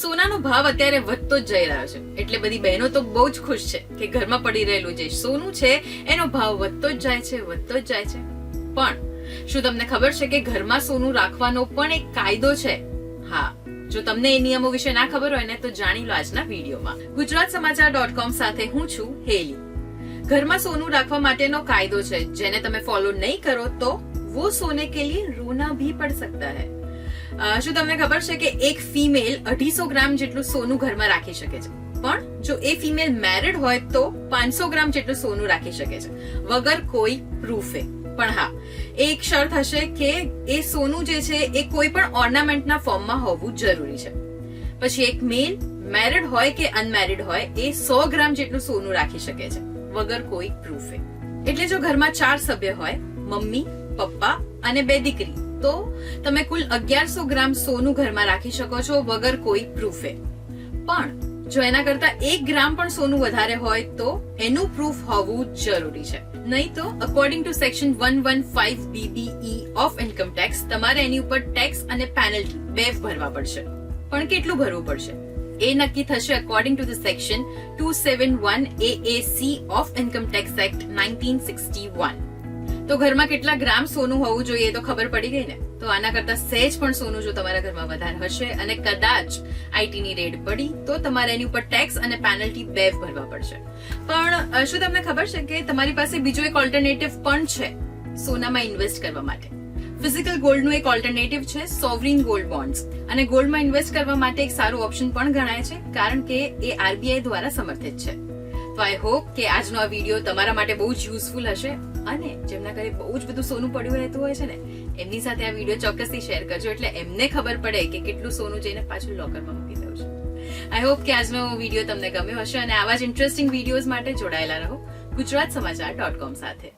સોનાનો ભાવ અત્યારે વધતો જ જઈ રહ્યો છે, એટલે બધી બહેનો તો બહુ જ ખુશ છે કે ઘરમાં પડી રહેલું જે સોનું છે એનો ભાવ વધતો જ જાય છે, વધતો જ જાય છે. પણ શું તમને ખબર છે કે ઘરમાં સોનું રાખવાનો પણ એક કાયદો છે? હા, જો તમને એ નિયમો વિશે ના ખબર હોય ને તો જાણી લો આજના વિડીયોમાં. gujaratsamachar.com સાથે હું છું હેલી. ઘરમાં સોનું રાખવા માટેનો કાયદો છે, જેને તમે ફોલો નહીં કરો તો वो सोने के लिए रोना भी पड़ सकता है. શું તમને ખબર છે કે એક ફિમેલ 250 ગ્રામ જેટલું સોનું ઘરમાં રાખી શકે છે, પણ જો એ ફિમેલ મેરિડ હોય તો 500 ગ્રામ જેટલું સોનું રાખી શકે છે વગર કોઈ પ્રૂફે. પણ હા, એક શરત હશે કે એ સોનું જે છે એ કોઈ પણ ઓર્નામેન્ટના ફોર્મમાં હોવું જરૂરી છે. પછી એક મેલ મેરિડ હોય કે અનમેરિડ હોય એ 100 ગ્રામ જેટલું સોનું રાખી શકે છે વગર કોઈ પ્રૂફે. એટલે જો ઘરમાં 4 સભ્ય હોય, મમ્મી, પપ્પા અને 2 દીકરી, તો તમે કુલ 1100 ગ્રામ સોનું ઘરમાં રાખી શકો છો વગર કોઈ પ્રૂફે. પણ જો એના કરતા 1 ગ્રામ પણ સોનું વધારે હોય તો એનું પ્રૂફ હોવું જરૂરી છે. નહીં તો according to section 115 BBE of income tax તમારે એની ઉપર ટેક્સ અને પેનલ્ટી 2 ભરવા પડશે. પણ કેટલું ભરવું પડશે એ નક્કી થશે according to the section 271 AAC of income tax act 1961. તો ઘરમાં કેટલા ગ્રામ સોનું હોવું જોઈએ તો ખબર પડી ગઈ ને. તો આના કરતા સહેજ પણ સોનું જો તમારા ઘરમાં વધારે હશે અને કદાચ આઈટી ની રેડ પડી તો તમારે એની ઉપર ટેક્સ અને પેનલ્ટી 2 ભરવા પડશે. પણ શું તમને ખબર છે કે તમારી પાસે બીજો એક ઓલ્ટરનેટિવ પણ છે સોનામાં ઇન્વેસ્ટ કરવા માટે? ફિઝિકલ ગોલ્ડનું એક ઓલ્ટરનેટિવ છે સોવરીન ગોલ્ડ બોન્ડ્સ, અને ગોલ્ડમાં ઇન્વેસ્ટ કરવા માટે એક સારું ઓપ્શન પણ ગણાય છે કારણ કે એ આરબીઆઈ દ્વારા સમર્થિત છે. તો આઈ હોપ કે આજનો આ વિડીયો તમારા માટે બહુ જ યુઝફુલ હશે, અને જેમના ઘરે બહુ જ બધું સોનું પડ્યું રહેતું હોય છે ને એમની સાથે આ વિડીયો ચોક્કસથી શેર કરજો, એટલે એમને ખબર પડે કે કેટલું સોનું જઈને પાછું લોકરમાં મૂકી દેવું છે. આઈ હોપ કે આજનો વિડીયો તમને ગમ્યો હશે, અને આવા જ ઇન્ટરેસ્ટિંગ વિડીયોઝ માટે જોડાયેલા રહો ગુજરાતસમાચાર.com સાથે.